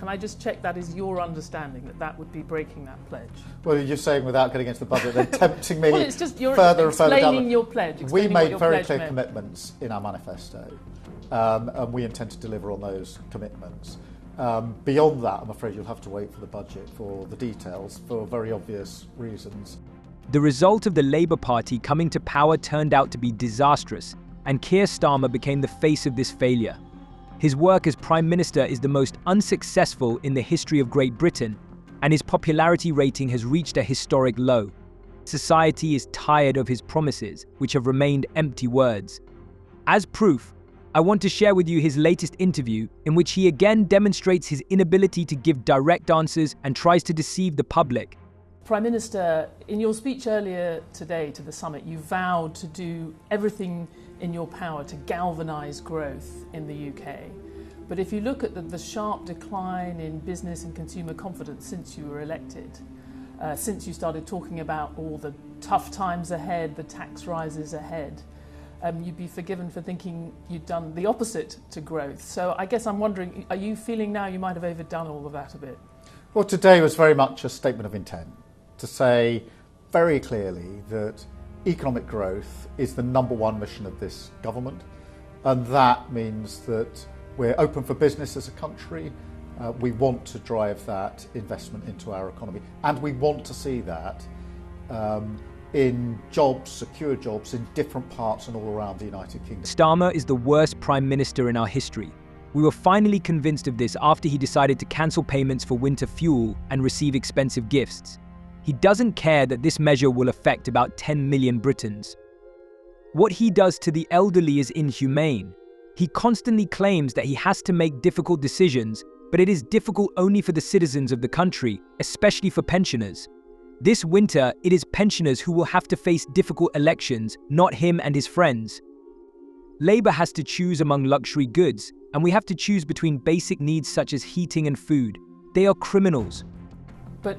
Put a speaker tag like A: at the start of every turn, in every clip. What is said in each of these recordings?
A: Can I just check that is your understanding that that would be breaking that pledge?
B: Well, you're saying without getting into the budget, then tempting me
A: well, it's just you're
B: further and further down.
A: Explaining your pledge.
B: We made very clear commitments in our manifesto, and we intend to deliver on those commitments. Beyond that, I'm afraid you'll have to wait for the budget for the details for very obvious reasons.
C: The result of the Labour Party coming to power turned out to be disastrous, and Keir Starmer became the face of this failure. His work as Prime Minister is the most unsuccessful in the history of Great Britain, and his popularity rating has reached a historic low. Society is tired of his promises, which have remained empty words. As proof, I want to share with you his latest interview, in which he again demonstrates his inability to give direct answers and tries to deceive the public.
A: Prime Minister, in your speech earlier today to the summit, you vowed to do everything in your power to galvanise growth in the UK. But if you look at the sharp decline in business and consumer confidence since you were elected, since you started talking about all the tough times ahead, the tax rises ahead, you'd be forgiven for thinking you'd done the opposite to growth. So I guess I'm wondering, are you feeling now you might have overdone all of that a bit?
B: Well, today was very much a statement of intent to say very clearly that economic growth is the number one mission of this government, and that means that we're open for business as a country. We want to drive that investment into our economy, and we want to see that in jobs, secure jobs in different parts and all around the United Kingdom.
C: Starmer is the worst Prime Minister in our history. We were finally convinced of this after he decided to cancel payments for winter fuel and receive expensive gifts. He doesn't care that this measure will affect about 10 million Britons. What he does to the elderly is inhumane. He constantly claims that he has to make difficult decisions, but it is difficult only for the citizens of the country, especially for pensioners. This winter, it is pensioners who will have to face difficult elections, not him and his friends. Labour has to choose among luxury goods, and we have to choose between basic needs such as heating and food. They are criminals.
A: But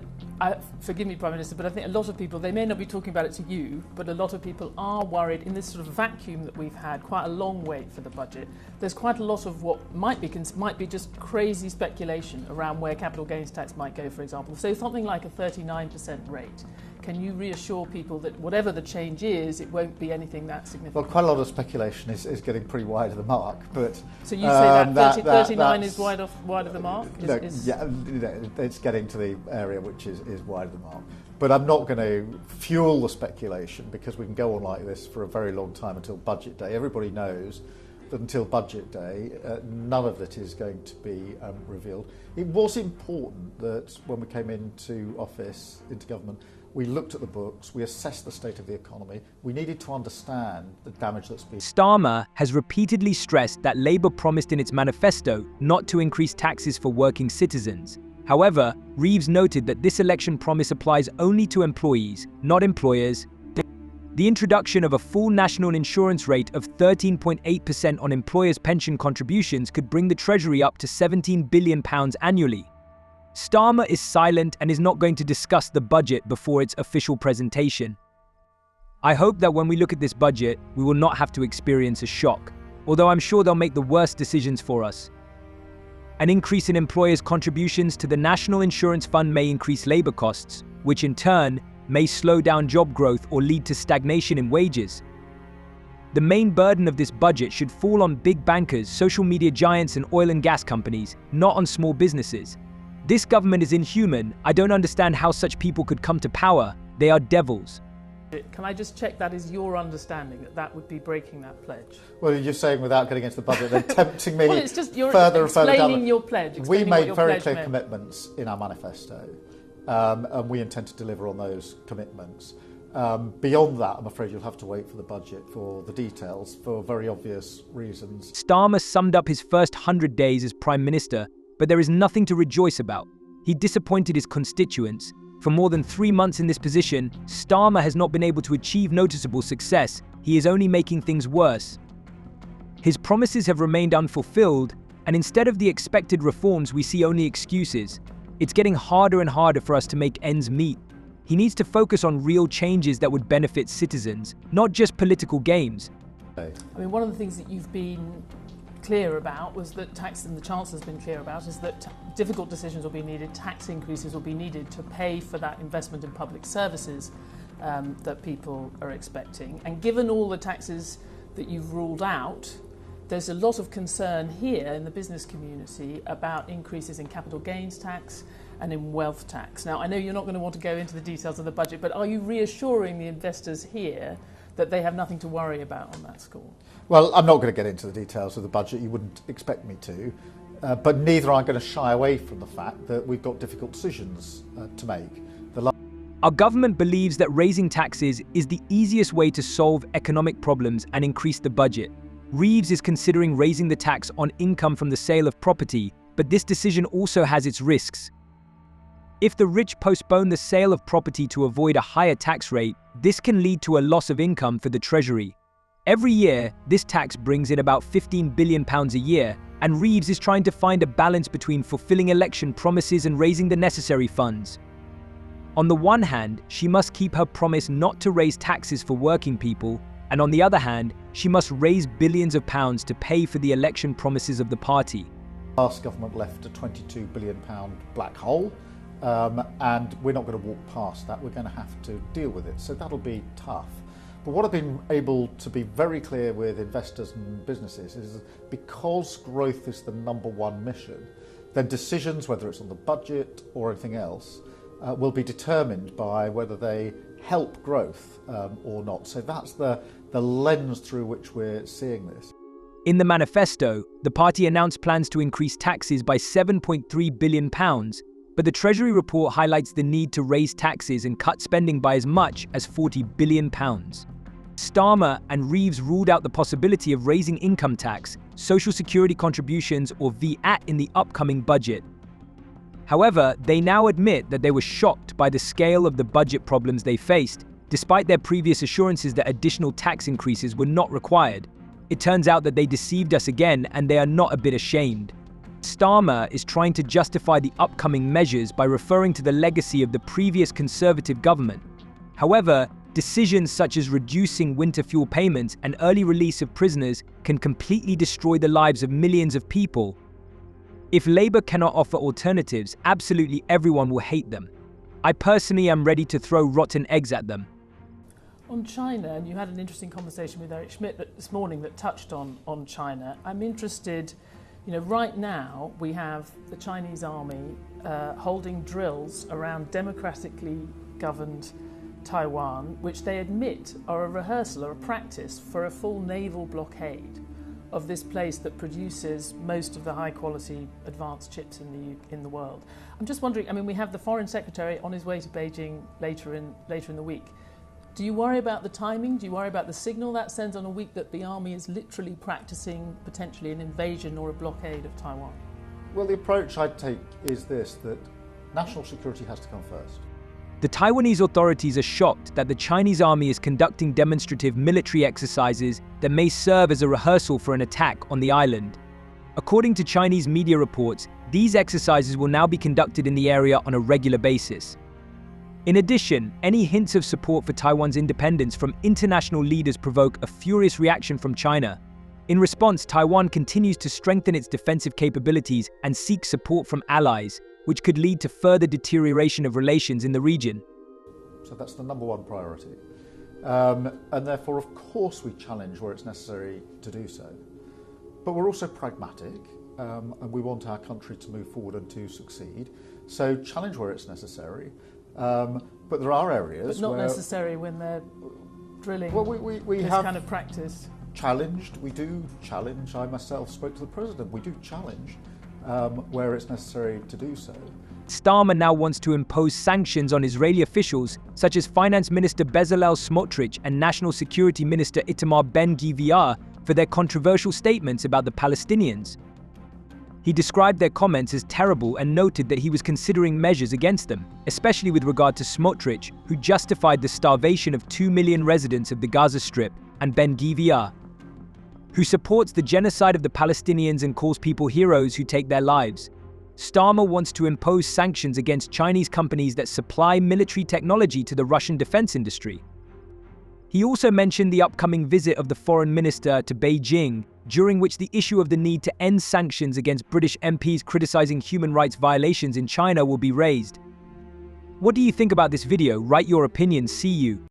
A: forgive me, Prime Minister, but I think a lot of people, they may not be talking about it to you, but a lot of people are worried in this sort of vacuum that we've had, quite a long wait for the budget. There's quite a lot of what might be just crazy speculation around where capital gains tax might go, for example. So something like a 39% rate. Can you reassure people that whatever the change is, it won't be anything that significant?
B: Well, quite a lot of speculation is getting pretty wide of the mark, but...
A: So you say that 39 is wide of the mark?
B: Yeah, it's getting to the area which is wide of the mark. But I'm not going to fuel the speculation, because we can go on like this for a very long time until budget day. Everybody knows that until budget day, none of it is going to be revealed. It was important that when we came into office, into government, we looked at the books, we assessed the state of the economy. We needed to understand the damage that's been...
C: Starmer has repeatedly stressed that Labour promised in its manifesto not to increase taxes for working citizens. However, Reeves noted that this election promise applies only to employees, not employers. The introduction of a full national insurance rate of 13.8% on employers' pension contributions could bring the Treasury up to £17 billion annually. Starmer is silent and is not going to discuss the budget before its official presentation. I hope that when we look at this budget, we will not have to experience a shock, although I'm sure they'll make the worst decisions for us. An increase in employers' contributions to the National Insurance Fund may increase labour costs, which in turn may slow down job growth or lead to stagnation in wages. The main burden of this budget should fall on big bankers, social media giants and oil and gas companies, not on small businesses. This government is inhuman. I don't understand how such people could come to power. They are devils.
A: Can I just check that is your understanding that that would be breaking that pledge?
B: Well, you're saying without getting into the budget, then tempting me
A: well, it's just you're
B: further and further down.
A: Your pledge.
B: We made very clear commitments in our manifesto, and we intend to deliver on those commitments. Beyond that, I'm afraid you'll have to wait for the budget for the details for very obvious reasons.
C: Starmer summed up his first 100 days as Prime Minister, but there is nothing to rejoice about. He disappointed his constituents. For more than 3 months in this position, Starmer has not been able to achieve noticeable success. He is only making things worse. His promises have remained unfulfilled, and instead of the expected reforms, we see only excuses. It's getting harder and harder for us to make ends meet. He needs to focus on real changes that would benefit citizens, not just political games.
A: I mean, one of the things that you've been clear about was that and the Chancellor's been clear about, is that difficult decisions will be needed, tax increases will be needed to pay for that investment in public services that people are expecting. And given all the taxes that you've ruled out, there's a lot of concern here in the business community about increases in capital gains tax and in wealth tax. Now, I know you're not going to want to go into the details of the budget, but are you reassuring the investors here that they have nothing to worry about on that score?
B: Well, I'm not going to get into the details of the budget. You wouldn't expect me to. But neither am I going to shy away from the fact that we've got difficult decisions to make.
C: Our government believes that raising taxes is the easiest way to solve economic problems and increase the budget. Reeves is considering raising the tax on income from the sale of property, but this decision also has its risks. If the rich postpone the sale of property to avoid a higher tax rate, this can lead to a loss of income for the Treasury. Every year, this tax brings in about £15 billion a year, and Reeves is trying to find a balance between fulfilling election promises and raising the necessary funds. On the one hand, she must keep her promise not to raise taxes for working people, and on the other hand, she must raise billions of pounds to pay for the election promises of the party.
B: The last government left a £22 billion black hole, and we're not going to walk past that. We're going to have to deal with it, so that'll be tough. But what I've been able to be very clear with investors and businesses is because growth is the number one mission, then decisions, whether it's on the budget or anything else, will be determined by whether they help growth or not. So that's the lens through which we're seeing this.
C: In the manifesto, the party announced plans to increase taxes by £7.3 billion, but the Treasury report highlights the need to raise taxes and cut spending by as much as £40 billion. Starmer and Reeves ruled out the possibility of raising income tax, social security contributions or VAT in the upcoming budget. However, they now admit that they were shocked by the scale of the budget problems they faced, despite their previous assurances that additional tax increases were not required. It turns out that they deceived us again, and they are not a bit ashamed. Starmer is trying to justify the upcoming measures by referring to the legacy of the previous Conservative government. However, decisions such as reducing winter fuel payments and early release of prisoners can completely destroy the lives of millions of people. If Labour cannot offer alternatives, absolutely everyone will hate them. I personally am ready to throw rotten eggs at them.
A: On China, and you had an interesting conversation with Eric Schmidt this morning that touched on China. I'm interested, right now we have the Chinese army holding drills around democratically governed Taiwan, which they admit are a rehearsal or a practice for a full naval blockade of this place that produces most of the high-quality advanced chips in the world. I'm just wondering, we have the Foreign Secretary on his way to Beijing later in the week. Do you worry about the timing? Do you worry about the signal that sends on a week that the army is literally practicing potentially an invasion or a blockade of Taiwan?
B: Well, the approach I'd take is this, that national security has to come first.
C: The Taiwanese authorities are shocked that the Chinese army is conducting demonstrative military exercises that may serve as a rehearsal for an attack on the island. According to Chinese media reports, these exercises will now be conducted in the area on a regular basis. In addition, any hints of support for Taiwan's independence from international leaders provoke a furious reaction from China. In response, Taiwan continues to strengthen its defensive capabilities and seek support from allies, which could lead to further deterioration of relations in the region.
B: So that's the number one priority. And therefore, of course, we challenge where it's necessary to do so. But we're also pragmatic, and we want our country to move forward and to succeed. So challenge where it's necessary. But there are areas
A: but not
B: where...
A: necessary when they're drilling
B: we
A: this
B: have
A: kind of practice.
B: Challenged, we do challenge. I myself spoke to the President. We do challenge where it's necessary to do so.
C: Starmer now wants to impose sanctions on Israeli officials, such as Finance Minister Bezalel Smotrich and National Security Minister Itamar Ben-Gvir, for their controversial statements about the Palestinians. He described their comments as terrible and noted that he was considering measures against them, especially with regard to Smotrich, who justified the starvation of 2 million residents of the Gaza Strip, and Ben-Gvir, who supports the genocide of the Palestinians and calls people heroes who take their lives. Starmer wants to impose sanctions against Chinese companies that supply military technology to the Russian defense industry. He also mentioned the upcoming visit of the foreign minister to Beijing, during which the issue of the need to end sanctions against British MPs criticizing human rights violations in China will be raised. What do you think about this video? Write your opinions. See you.